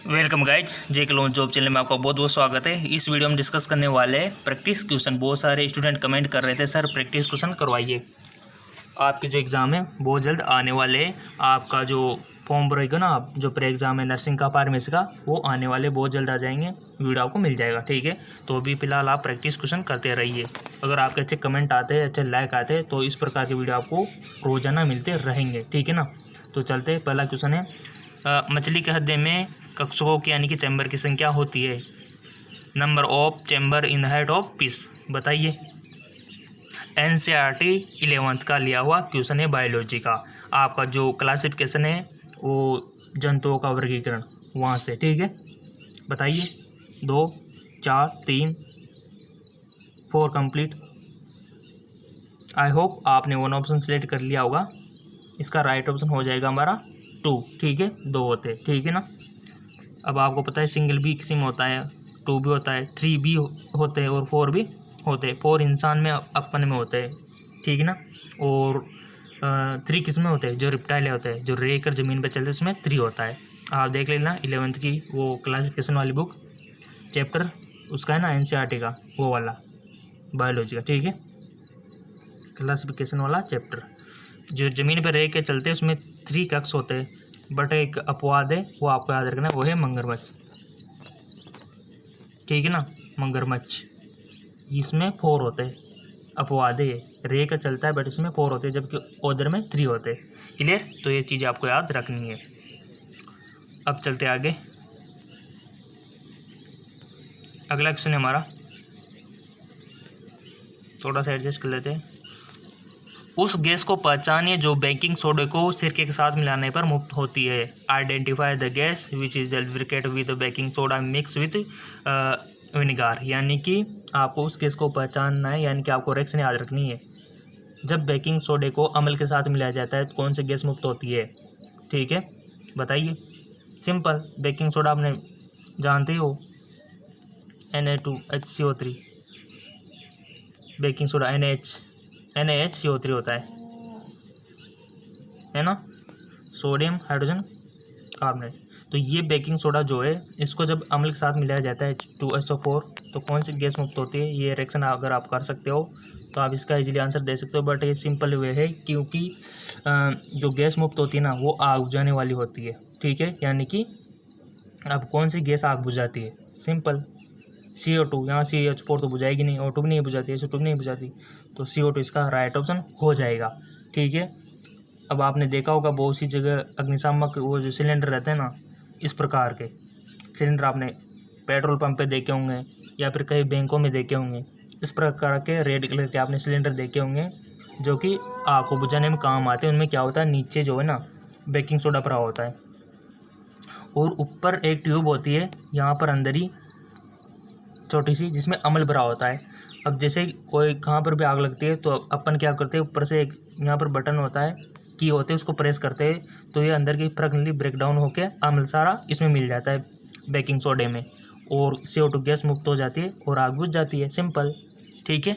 Welcome guys, जे clone job channel में आपका बहुत बहुत स्वागत है। इस वीडियो में डिस्कस करने वाले हैं प्रैक्टिस क्वेश्चन। बहुत सारे स्टूडेंट कमेंट कर रहे थे सर प्रैक्टिस क्वेश्चन करवाइए। आपके जो एग्ज़ाम है बहुत जल्द आने वाले हैं। आपका जो फॉर्म भरेगा ना, आप जो प्री एग्ज़ाम है नर्सिंग का फार्मेसी का, वो आने वाले बहुत जल्द आ जाएंगे। वीडियो आपको मिल जाएगा, ठीक है। तो अभी फिलहाल आप प्रैक्टिस क्वेश्चन करते रहिए। अगर आपके अच्छे कमेंट आते हैं, अच्छे लाइक आते हैं, तो इस प्रकार के वीडियो आपको रोजाना मिलते रहेंगे, ठीक है ना। तो चलते, पहला क्वेश्चन है मछली के हृदय में कक्षकों की यानी कि चैम्बर की संख्या होती है। Number of chamber in the head of fish, बताइए। NCERT 11th का लिया हुआ क्वेश्चन है बायोलॉजी का। आपका जो क्लासिफिकेशन है वो जंतुओं का वर्गीकरण वहाँ से, ठीक है। बताइए 2 4 3 4 कंप्लीट। आई होप आपने वन ऑप्शन सेलेक्ट कर लिया होगा। इसका राइट ऑप्शन हो जाएगा हमारा 2, ठीक है। 2 होते, ठीक है ना। अब आपको पता है सिंगल भी किसी में होता है, 2 भी होता है, 3 भी होते हैं और 4 भी होते हैं। 4 इंसान में अपन में होते हैं, ठीक है ना। और 3 किस में होते हैं, जो रिप्टाइल होते हैं, जो रह कर ज़मीन पर चलते हैं, उसमें 3 होता है। आप देख लेना 11th की वो क्लासिफिकेशन वाली बुक, चैप्टर उसका है ना NCERT का, वो वाला बायोलॉजी का, ठीक है। क्लासिफिकेशन वाला चैप्टर, जो ज़मीन पर रह के चलते हैं उसमें 3 कक्ष होते हैं, बट एक अपवाद है, वो आपको याद रखना है, वो है मगरमच्छ, ठीक है ना। मगरमच्छ, इसमें 4 होते हैं, अपवाद है, रे का चलता है बट इसमें 4 होते हैं, जबकि ओदर में 3 होते हैं। क्लियर, तो ये चीज़ आपको याद रखनी है। अब चलते आगे, अगला क्वेश्चन है हमारा, थोड़ा सा एडजस्ट कर लेते हैं। उस गैस को पहचानिए जो बेकिंग सोडा को सिरके के साथ मिलाने पर मुक्त होती है। Identify the gas which is lubricate with baking soda mix with vinegar. यानी कि आपको उस गैस को पहचानना है, यानी कि आपको रिएक्शन याद रखनी है। जब बेकिंग सोडे को अम्ल के साथ मिलाया जाता है तो कौन सी गैस मुक्त होती है, ठीक है। बताइए, सिंपल, बेकिंग सोडा आपने जानते हो, Na2HCO3, बेकिंग सोडा NaHCO3 होता है ना, सोडियम हाइड्रोजन कार्बोनेट। तो ये बेकिंग सोडा जो है, इसको जब अम्ल के साथ मिलाया जाता है H2SO4, तो कौन सी गैस मुक्त होती है। ये रिएक्शन अगर आप कर सकते हो तो आप इसका इजीली आंसर दे सकते हो, बट ये सिंपल वे है, क्योंकि जो गैस मुक्त होती है ना, वो आग बुझाने वाली होती है, ठीक है। यानी कि अब कौन सी गैस आग बुझाती है, सिंपल CO2। यहाँ CH4 तो बुझाएगी नहीं, O2 भी नहीं बुझाती, SO2 भी नहीं बुझाती, तो CO2 इसका राइट ऑप्शन हो जाएगा, ठीक है। अब आपने देखा होगा बहुत सी जगह अग्निशामक वो जो सिलेंडर रहते हैं ना, इस प्रकार के सिलेंडर आपने पेट्रोल पंप पे देखे होंगे या फिर कई बैंकों में देखे होंगे। इस प्रकार के रेड कलर के आपने सिलेंडर देखे होंगे, जो कि आग को बुझाने में काम आते हैं। उनमें क्या होता है, नीचे जो है ना बेकिंग सोडा भरा होता है और ऊपर एक ट्यूब होती है, यहाँ पर अंदर ही छोटी सी, जिसमें अम्ल भरा होता है। अब जैसे कोई कहाँ पर भी आग लगती है तो अपन क्या करते हैं, ऊपर से एक यहाँ पर बटन होता है, की होते हैं, उसको प्रेस करते हैं तो ये अंदर की प्रक्रिया ब्रेक डाउन होकर अम्ल सारा इसमें मिल जाता है बेकिंग सोडे में, और CO2 गैस मुक्त हो जाती है और आग बुझ जाती है, सिंपल, ठीक है।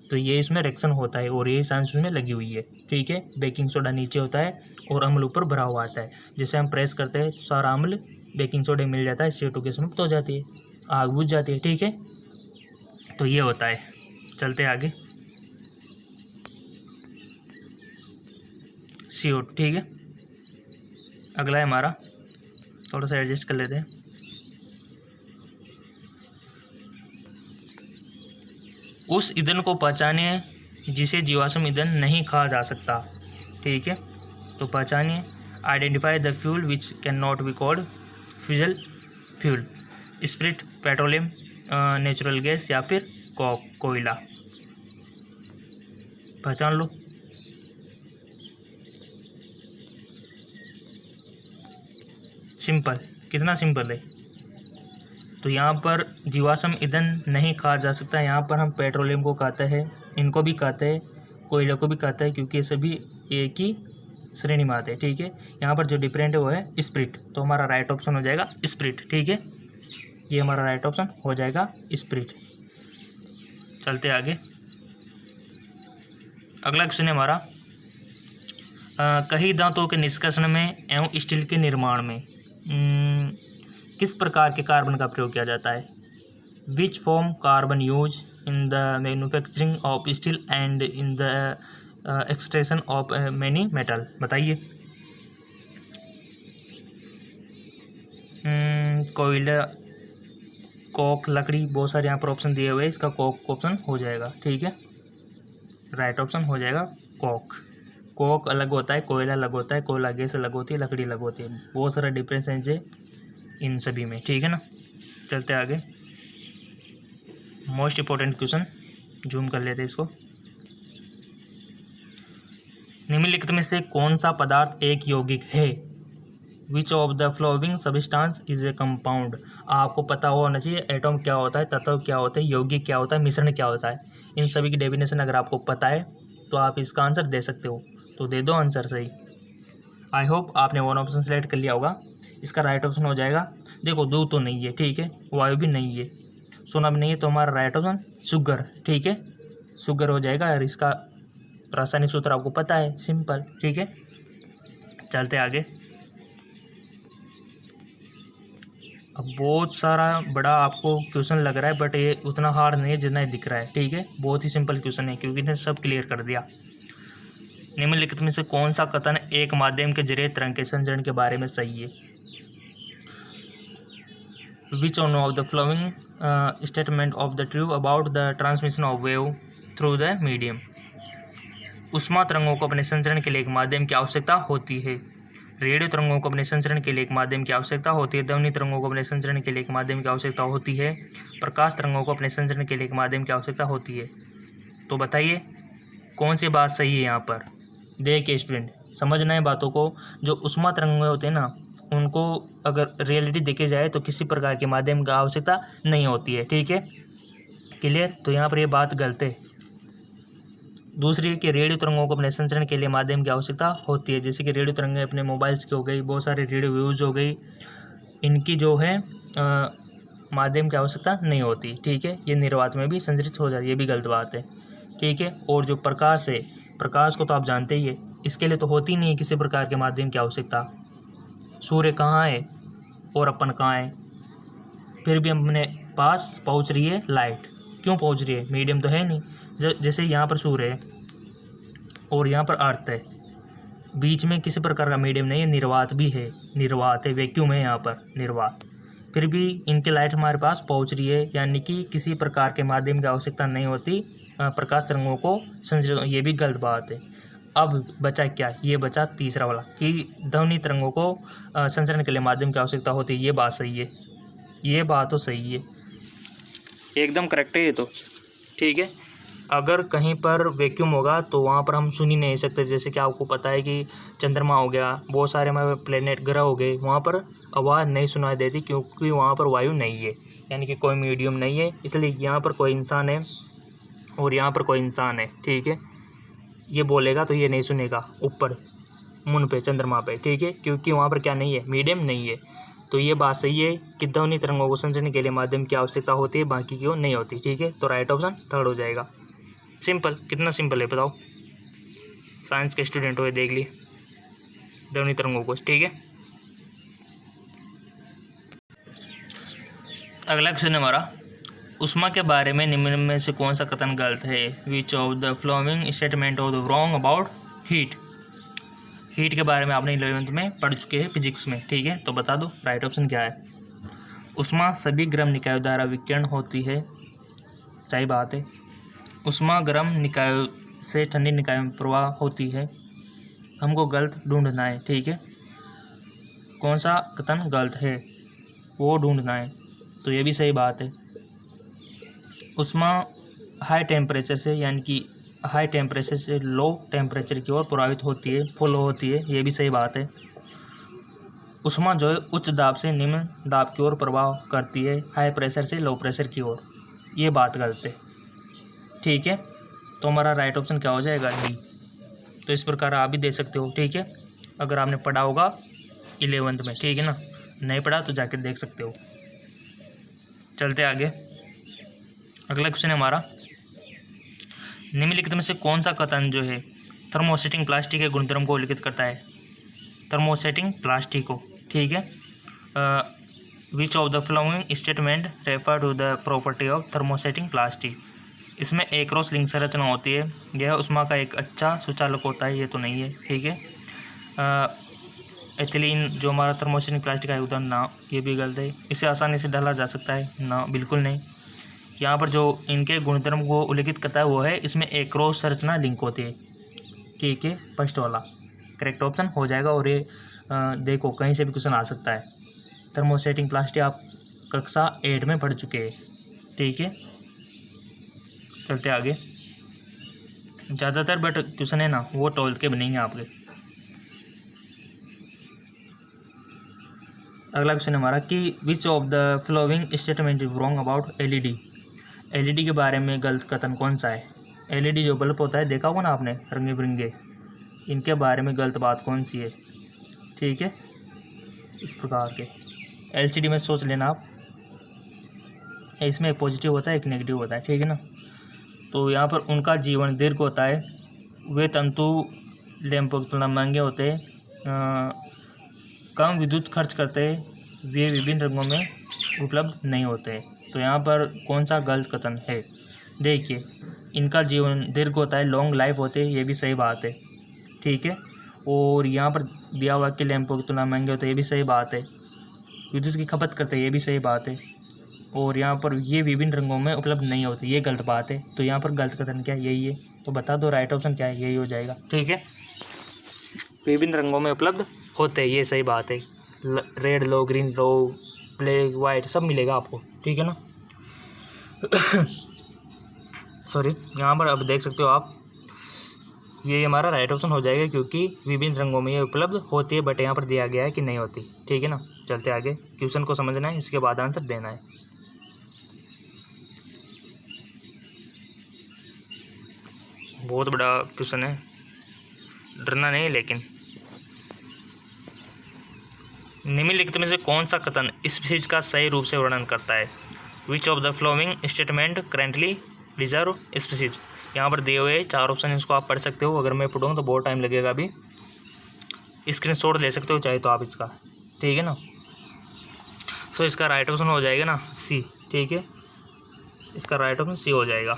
तो ये इसमें रिएक्शन होता है और ये साइंस में लगी हुई है, ठीक है। बेकिंग सोडा नीचे होता है और अम्ल ऊपर भरा हुआ आता है, जैसे हम प्रेस करते हैं सारा अम्ल बेकिंग सोडे मिल जाता है, CO2 गैस मुक्त हो जाती है, आग बुझ जाती है, ठीक है। तो ये होता है। चलते आगे, CO2, ठीक है। अगला है हमारा, थोड़ा सा एडजस्ट कर लेते हैं। उस ईंधन को पहचानिए जिसे जीवाश्म ईंधन नहीं कहा जा सकता, ठीक है। तो पहचानिए, identify the fuel which can not be called fossil fuel, spirit, petroleum, natural gas या फिर कोयला। पहचान लो। सिंपल, कितना सिंपल है। तो यहाँ पर जीवाश्म ईंधन नहीं कहा जा सकता, यहाँ पर हम पेट्रोलियम को कहते हैं, इनको भी कहते हैं, कोयले को भी कहते हैं, क्योंकि ये सभी एक ही श्रेणी में आते हैं, ठीक है। यहाँ पर जो डिफरेंट है वो है स्प्रिट, तो हमारा राइट ऑप्शन हो जाएगा स्प्रिट, ठीक है। ये हमारा राइट ऑप्शन हो जाएगा स्प्रिट। चलते आगे, अगला क्वेश्चन है हमारा, कई दांतों के निष्कर्षण में एवं स्टील के निर्माण में किस प्रकार के कार्बन का प्रयोग किया जाता है? Which form carbon use in the manufacturing of steel and in the extraction of many metal. बताइए। कोयला, कोक, लकड़ी, बहुत सारे यहाँ पर ऑप्शन दिए हुए हैं, इसका कोक ऑप्शन हो जाएगा। ठीक है, राइट ऑप्शन हो जाएगा कोक। कोक अलग होता है, कोयला अलग होता है, कोयला गैस अलग होती है, लकड़ी अलग होती है, बहुत सारा डिफरेंस है इन सभी में। ठीक है ना, चलते आगे। मोस्ट इम्पोर्टेंट क्वेश्चन, जूम कर लेते हैं इसको। निम्नलिखित में से कौन सा पदार्थ एक यौगिक है? Which of the flowing substance is a compound. आपको पता होना चाहिए एटॉम क्या होता है, तत्व क्या होता है, यौगिक क्या होता है, मिश्रण क्या होता है। इन सभी की डेफिनेशन अगर आपको पता है तो आप इसका आंसर दे सकते हो, तो दे दो आंसर सही। आई होप आपने वन ऑप्शन सेलेक्ट कर लिया होगा। इसका राइट ऑप्शन हो जाएगा, देखो दूध तो नहीं है, ठीक है, वायु भी नहीं है, सोना भी नहीं है, तो हमारा राइट ऑप्शन शुगर। ठीक है, शुगर हो जाएगा। और इसका रासायनिक सूत्र आपको पता है, सिंपल। ठीक है, चलते आगे। अब बहुत सारा बड़ा आपको क्वेश्चन लग रहा है, बट ये उतना हार्ड नहीं है जितना ये दिख रहा है। ठीक है, बहुत ही सिंपल क्वेश्चन है क्योंकि इसने सब क्लियर कर दिया। निम्नलिखित में से कौन सा कथन एक माध्यम के जरिए तरंग के संचरण के बारे में सही है? Which one of the following statement of the true about the transmission of wave through the medium. उष्मा तरंगों को अपने संचरण के लिए एक माध्यम की आवश्यकता होती है। रेडियो तरंगों को अपने संचरण के लिए एक माध्यम की आवश्यकता होती है। ध्वनि तरंगों को अपने संचरण के लिए एक माध्यम की आवश्यकता होती है। प्रकाश तरंगों को अपने संचरण के लिए एक माध्यम की आवश्यकता होती है। तो बताइए कौन सी बात सही है यहाँ पर? देखिए स्टूडेंट, समझना है बातों को। जो उष्मा तरंगें होते हैं ना, उनको अगर रियलिटी देखी जाए तो किसी प्रकार के माध्यम की आवश्यकता नहीं होती है। ठीक है, क्लियर? तो यहाँ पर ये बात गलत है। दूसरी है कि रेडियो तरंगों को अपने संचरण के लिए माध्यम की आवश्यकता होती है। जैसे कि रेडियो तरंगें अपने मोबाइल्स की हो गई, बहुत सारे रेडियो व्यूज हो गई, इनकी जो है माध्यम की आवश्यकता नहीं होती। ठीक है, ये निर्वात में भी संचरित हो जाती है, ये भी गलत बात है। ठीक है, और जो प्रकाश है, प्रकाश को तो आप जानते ही है, इसके लिए तो होती नहीं है किसी प्रकार के माध्यम की आवश्यकता। सूर्य कहाँ है और अपन कहाँ है, फिर भी अपने पास पहुँच रही है लाइट। क्यों पहुँच रही है? मीडियम तो है नहीं। जैसे यहाँ पर सूर्य है और यहाँ पर अर्थ है, बीच में किसी प्रकार का मीडियम नहीं है, निर्वात भी है, निर्वात है, वैक्यूम है यहाँ पर, निर्वात। फिर भी इनकी लाइट हमारे पास पहुँच रही है, यानी कि किसी प्रकार के माध्यम की आवश्यकता नहीं होती प्रकाश तरंगों को संचरित। ये भी गलत बात है। अब बचा क्या? ये बचा तीसरा वाला कि ध्वनि तरंगों को संचरण के लिए माध्यम की आवश्यकता होती है। ये बात सही है, ये बात तो सही है, एकदम करेक्ट है ये तो। ठीक है, अगर कहीं पर वैक्यूम होगा तो वहाँ पर हम सुन ही नहीं सकते। जैसे कि आपको पता है कि चंद्रमा हो गया, बहुत सारे हमारे प्लेनेट ग्रह हो गए, वहाँ पर आवाज़ नहीं सुनाई देती क्योंकि वहाँ पर वायु नहीं है, यानी कि कोई मीडियम नहीं है। इसलिए यहाँ पर कोई इंसान है और यहाँ पर कोई इंसान है। ठीक है, ये बोलेगा तो ये नहीं सुनेगा ऊपर मून पे, चंद्रमा पे। ठीक है, क्योंकि वहाँ पर क्या नहीं है, मीडियम नहीं है। तो ये बात सही है कि ध्वनि तरंगों को संचरण के लिए माध्यम की आवश्यकता होती है, बाकी की नहीं होती। ठीक है, तो राइट ऑप्शन थर्ड हो जाएगा। सिंपल, कितना सिंपल है बताओ? साइंस के स्टूडेंट हो, देख लिए ध्वनि तरंगों को। ठीक है, अगला क्वेश्चन हमारा, उष्मा के बारे में निम्न में से कौन सा कथन गलत है? Which of the following statement of the wrong about heat. Heat के बारे में आपने 11th में पढ़ चुके हैं फिजिक्स में। ठीक है, तो बता दो राइट ऑप्शन क्या है? उष्मा सभी गर्म निकायों द्वारा विकिरण होती है। सही बात है, उष्मा गर्म निकायों से ठंडी निकायों में प्रवाह होती है। हमको गलत ढूंढना है। ठीक है, कौन सा कथन गलत है वो ढूंढना है। तो ये भी सही बात है, उष्मा हाई टेम्परेचर से, यानी कि हाई टेम्परेचर से लो टेम्परेचर की ओर प्रभावित होती है, फॉलो होती है। ये भी सही बात है। उष्मा जो है उच्च दाब से निम्न दाब की ओर प्रभाव करती है, हाई प्रेशर से लो प्रेशर की ओर। ये बात गलत है। ठीक है, तो हमारा राइट ऑप्शन क्या हो जाएगा? डी। तो इस प्रकार आप भी दे सकते हो। ठीक है, अगर आपने पढ़ा होगा 11th में। ठीक है ना, नहीं पढ़ा तो जाके देख सकते हो। चलते आगे, अगला क्वेश्चन है हमारा, निम्नलिखित में से कौन सा कथन जो है थर्मोसेटिंग प्लास्टिक के गुणधर्म को उल्लेखित करता है? थर्मोसेटिंग प्लास्टिक को। ठीक है, which of the following statement refer to the property of thermosetting plastic. इसमें एक्रोस लिंक संरचना होती है, यह उष्मा का एक अच्छा सुचालक होता है, ये तो नहीं है, ठीक है। एथिलीन जो हमारा थर्मोसेटिंग प्लास्टिक का उदाहरण ना, ये भी गलत है। इसे आसानी से डाला जा सकता है ना, बिल्कुल नहीं। यहाँ पर जो इनके गुणधर्म को उल्लेखित करता है वो है इसमें एक्रोस संरचना लिंक होती है, ठीक है, फर्स्ट वाला करेक्ट ऑप्शन हो जाएगा। और ये देखो कहीं से भी क्वेश्चन आ सकता है। थर्मोसेटिंग प्लास्टिक आप कक्षा 8 में पढ़ चुके हैं, ठीक है। चलते आगे। ज़्यादातर बट क्वेश्चन है ना वो 12th के बनेंगे आपके। अगला क्वेश्चन हमारा कि विच of the following statement is wrong about LED. LED के बारे में गलत कथन कौन सा है। एलईडी जो बल्ब होता है देखा होगा ना आपने, रंगे बिरंगे, इनके बारे में गलत बात कौन सी है, ठीक है। इस प्रकार के एलसीडी में सोच लेना आप, इसमें एक पॉजिटिव होता है एक नेगेटिव होता है, ठीक है ना। तो यहाँ पर उनका जीवन दीर्घ होता है, वे तंतु लैंपों की तुलना महंगे होते हैं, कम विद्युत खर्च करते हैं, वे विभिन्न रंगों में उपलब्ध नहीं होते। तो यहाँ पर कौन सा गलत कथन है। देखिए इनका जीवन दीर्घ होता है, लॉन्ग लाइफ होते हैं, ये भी सही बात है, ठीक है। और यहाँ पर दिया हुआ कि लैंपों की तुलना महंगे होते हैं, ये भी सही बात है। विद्युत की खपत करते हैं, ये भी सही बात है। और यहाँ पर ये विभिन्न रंगों में उपलब्ध नहीं होते, ये गलत बात है। तो यहाँ पर गलत कथन क्या है, यही है। तो बता दो राइट ऑप्शन क्या है, यही हो जाएगा, ठीक है। विभिन्न रंगों में उपलब्ध होते हैं, ये सही बात है। रेड लो, ग्रीन लो, ब्लैक वाइट सब मिलेगा आपको, ठीक है ना। सॉरी, यहाँ पर अब देख सकते हो आप, ये हमारा राइट ऑप्शन हो जाएगा क्योंकि विभिन्न रंगों में ये उपलब्ध होती है, बट यहाँ पर दिया गया है कि नहीं होती, ठीक है ना। चलते आगे, क्वेश्चन को समझना है, उसके बाद आंसर देना है। बहुत बड़ा क्वेश्चन है, डरना नहीं, लेकिन निम्नलिखित में से कौन सा कथन इस चीज का सही रूप से वर्णन करता है। Which of the following statement currently reserve species. यहाँ पर दिए हुए 4 ऑप्शन, इसको आप पढ़ सकते हो। अगर मैं पढ़ूँगा तो बहुत टाइम लगेगा, अभी स्क्रीनशॉट ले सकते हो चाहे तो आप इसका, ठीक है ना। सो इसका राइट ऑप्शन हो जाएगा ना सी, ठीक है। इसका राइट ऑप्शन सी हो जाएगा।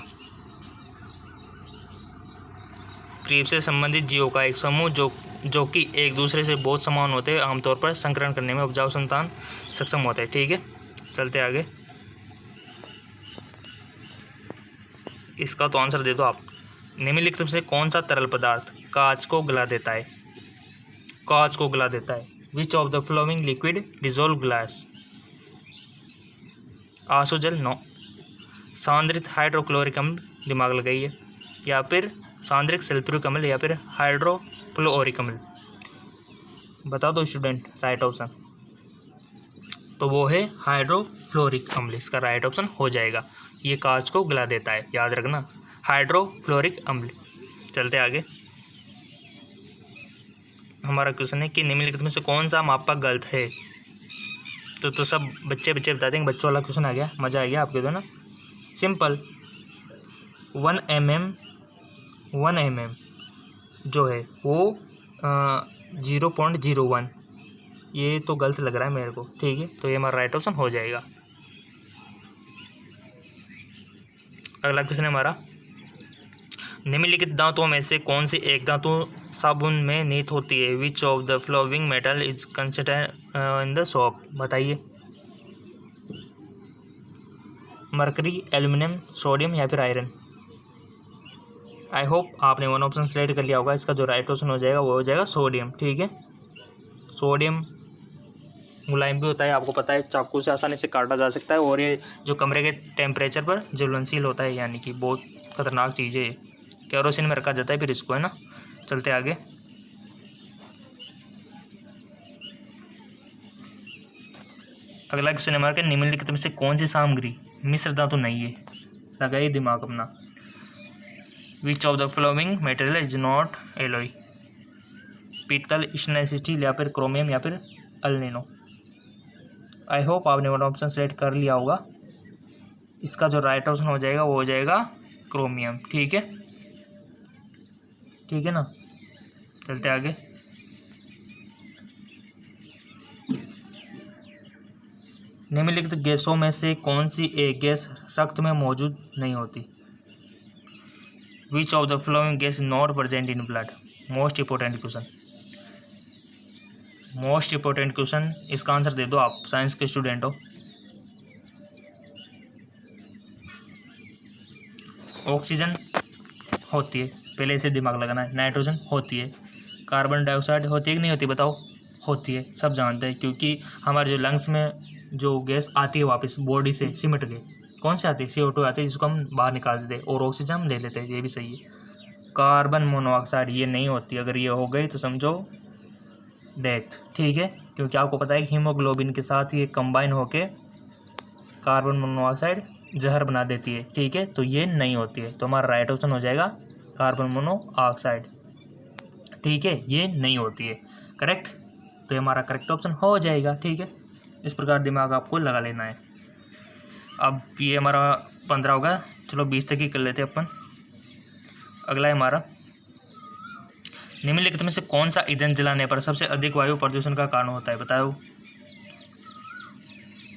करीब से संबंधित जीवों का एक समूह जो कि एक दूसरे से बहुत समान होते हैं, आमतौर पर संकरण करने में उपजाऊ संतान सक्षम होते हैं, ठीक है। चलते आगे, इसका तो आंसर दे दो आप। निम्नलिखित में से कौन सा तरल पदार्थ कांच को गला देता है। कांच को गला देता है। Which of the flowing liquid dissolve glass. आंसू जल, नो। सांद्रित हाइड्रोक्लोरिक अम्ल, दिमाग लगाइए, या फिर सांद्रिक सल्फ्यूरिक अम्ल, या फिर हाइड्रोफ्लोरिक अम्ल। बता दो स्टूडेंट राइट ऑप्शन। तो वो है हाइड्रोफ्लोरिक अम्ल, इसका राइट ऑप्शन हो जाएगा। ये कांच को गला देता है, याद रखना, हाइड्रोफ्लोरिक अम्ल। चलते आगे, हमारा क्वेश्चन है कि निम्नलिखित में से कौन सा मापक गलत है। तो सब बच्चे बता देंगे, बच्चों वाला क्वेश्चन आ गया, मज़ा आ गया आपके तो ना। सिंपल 1 mm जो है वो 0.01, ये तो गलत लग रहा है मेरे को, ठीक है। तो ये हमारा राइट ऑप्शन हो जाएगा। अगला क्वेश्चन है हमारा, निम्नलिखित धातुओं में से कौन सी एक धातु साबुन में निहित होती है। Which of the flowing metal is considered in the soap. बताइए, मरकरी, एल्युमिनियम, सोडियम या फिर आयरन। आई होप आपने 1 ऑप्शन सेलेक्ट कर लिया होगा। इसका जो राइट ऑप्शन हो जाएगा वो हो जाएगा सोडियम, ठीक है। सोडियम मुलायम भी होता है, आपको पता है, चाकू से आसानी से काटा जा सकता है, और ये जो कमरे के टेम्परेचर पर ज्वलनशील होता है, यानी कि बहुत खतरनाक चीज़ है। केरोसिन में रखा जाता है फिर इसको, है ना। चलते आगे, अगला क्वेश्चन हमारा कि निम्नलिखित में से कौन सी सामग्री मिश्र धातु नहीं है। लगाइए दिमाग अपना। विच of the flowing material is not alloy. पीतल, स्टेनलेस स्टील, या फिर क्रोमियम, या फिर अल्निनो। आई होप आपने 1 ऑप्शन सेलेक्ट कर लिया होगा। इसका जो राइट ऑप्शन हो जाएगा वो हो जाएगा क्रोमियम, ठीक है, ठीक है ना। चलते आगे, निम्नलिखित गैसों में से कौन सी एक गैस रक्त में मौजूद नहीं होती? विच of the flowing gas not present in blood? Most important question, most important question. इसका आंसर दे दो आप, साइंस के स्टूडेंट हो। ऑक्सीजन होती है, पहले इसे दिमाग लगाना है। नाइट्रोजन होती है। कार्बन डाइऑक्साइड होती है कि नहीं होती बताओ? होती है, सब जानते हैं, क्योंकि हमारे जो लंग्स में जो गैस आती है वापस बॉडी से सिमट के, कौन सी आती है? CO2 आती है, जिसको हम बाहर निकाल देते हैं और ऑक्सीजन हम ले लेते हैं, ये भी सही है। कार्बन मोनोऑक्साइड ये नहीं होती, अगर ये हो गई तो समझो डेथ, ठीक है, क्योंकि आपको पता है कि हीमोग्लोबिन के साथ ये कंबाइन होके कार्बन मोनोऑक्साइड जहर बना देती है, ठीक है, तो ये नहीं होती है। तो हमारा राइट ऑप्शन हो जाएगा कार्बन मोनोऑक्साइड, ठीक है, ये नहीं होती है, करेक्ट। तो ये हमारा करेक्ट ऑप्शन हो जाएगा, ठीक है। इस प्रकार दिमाग आपको लगा लेना है। अब ये हमारा 15 होगा, चलो 20 तक ही कर लेते हैं अपन। अगला है हमारा, निम्नलिखित में से कौन सा ईंधन जलाने पर सबसे अधिक वायु प्रदूषण का कारण होता है? बताओ।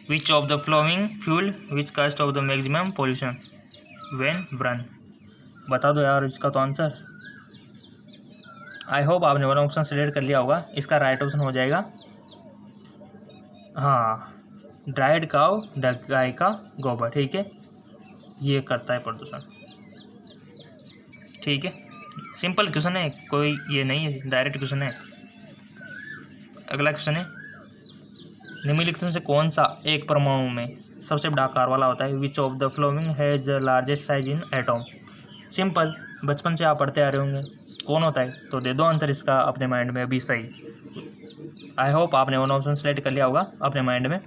Which of the following fuel which cause of the maximum pollution when burn? बता दो यार इसका तो आंसर। आई होप आपने वाला ऑप्शन सिलेक्ट कर लिया होगा। इसका राइट ऑप्शन हो जाएगा हाँ, ड्राइड काउ, गाय का गोबर, ठीक है, ये करता है प्रदूषण, ठीक है। सिंपल क्वेश्चन है, कोई ये नहीं है, डायरेक्ट क्वेश्चन है। अगला क्वेश्चन है, निम्नलिखित में से कौन सा एक परमाणु में सबसे बड़ा आकार वाला होता है? Which of the flowing has the largest size in atom? Simple, बचपन से आप पढ़ते आ रहे होंगे, कौन होता है? तो दे दो आंसर इसका अपने माइंड में अभी सही। आई होप आपने वन ऑप्शन सेलेक्ट कर लिया होगा, अपने माइंड में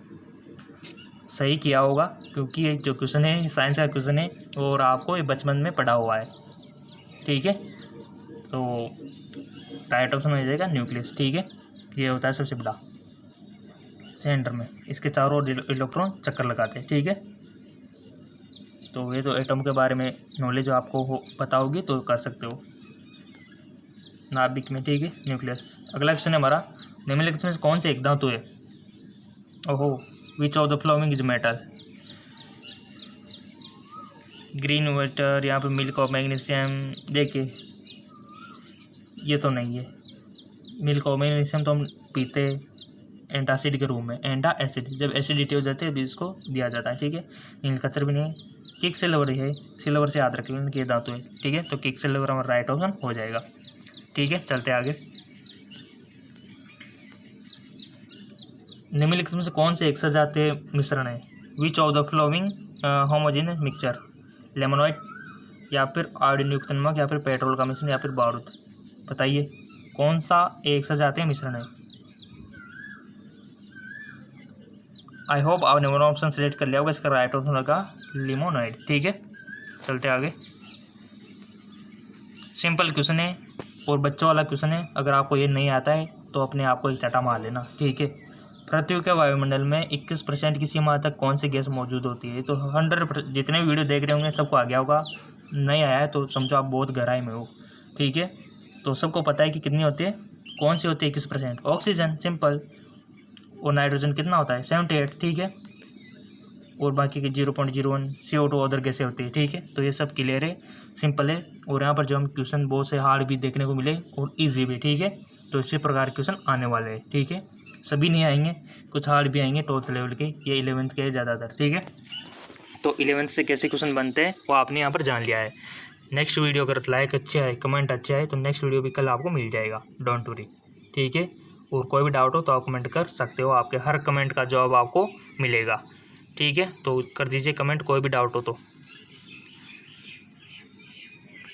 सही किया होगा, क्योंकि ये जो क्वेश्चन है साइंस का क्वेश्चन है और आपको ये बचपन में पढ़ा हुआ है, ठीक है। तो राइट ऑप्शन हो जाएगा न्यूक्लियस, ठीक है, ये होता है सबसे बड़ा सेंटर में, इसके चारों ओर इलेक्ट्रॉन चक्कर लगाते हैं, ठीक है। तो ये तो एटम के बारे में नॉलेज आपको पता होगी तो कर सकते हो, नाभिक में, ठीक है, न्यूक्लियस। अगला क्वेश्चन है हमारा, निम्नलिखित में से कौन से एक धातु है? ओहो, विच of the following is metal? Green water, यहाँ पे मिल्क और मैग्नीशियम, देखिए ये तो नहीं है। मिल्क और मैग्नीशियम तो हम पीते एंटासिड के रूप में, एंटा एसिड, जब एसिडिटी हो जाती है अभी इसको दिया जाता है, ठीक है। नील कचर भी नहीं है। किक सिल्वर है, सिल्वर से याद रख लेना कि ये धातु है, ठीक है। तो किक सिल्वर हमारा राइट ऑप्शन हो जाएगा, ठीक है। चलते आगे, निम्नलिखित में से कौन से एक सजातीय मिश्रण है? Which of the flowing homogeneous mixture? Lemonade, या फिर आयोडीन युक्त नमक, या फिर पेट्रोल का मिश्रण, या फिर बारूद? बताइए कौन सा एक सजातीय मिश्रण है? आई होप आपने वन ऑप्शन सेलेक्ट कर लिया होगा, इसका राइट ऑप्शन होगा लिमोनॉइड, ठीक है। चलते आगे, सिंपल क्वेश्चन है और बच्चों वाला क्वेश्चन है, अगर आपको ये नहीं आता है तो अपने आप को एक चटा मार लेना, ठीक है। पृथ्वी के वायुमंडल में 21% की सीमा तक कौन सी गैस मौजूद होती है? तो 100%, जितने वीडियो देख रहे होंगे सबको आ गया होगा, नहीं आया है तो समझो आप बहुत गहराई में हो, ठीक है। तो सबको पता है कि कितनी होती है, कौन सी होती है 21%? Oxygen, simple. और नाइट्रोजन कितना होता है? 78, ठीक है। और बाकी के 0.01 CO2 अदर गैसें होती है, ठीक है। तो ये सब क्लियर है, सिंपल है। और यहाँ पर जो हम क्वेश्चन बहुत से हार्ड भी देखने को मिले और ईजी भी, ठीक है। तो इसी प्रकार के क्वेश्चन आने वाले हैं, ठीक है। सभी नहीं आएंगे, कुछ हार्ड भी आएंगे 12th लेवल के, ये 11th के ज़्यादातर, ठीक है। तो 11th से कैसे क्वेश्चन बनते हैं वो आपने यहाँ पर जान लिया है। नेक्स्ट वीडियो अगर लाइक अच्छे आए, कमेंट अच्छे आए तो नेक्स्ट वीडियो भी कल आपको मिल जाएगा, डोंट वरी, ठीक है। और कोई भी डाउट हो तो आप कमेंट कर सकते हो, आपके हर कमेंट का जवाब आपको मिलेगा, ठीक है। तो कर दीजिए कमेंट, कोई भी डाउट हो तो।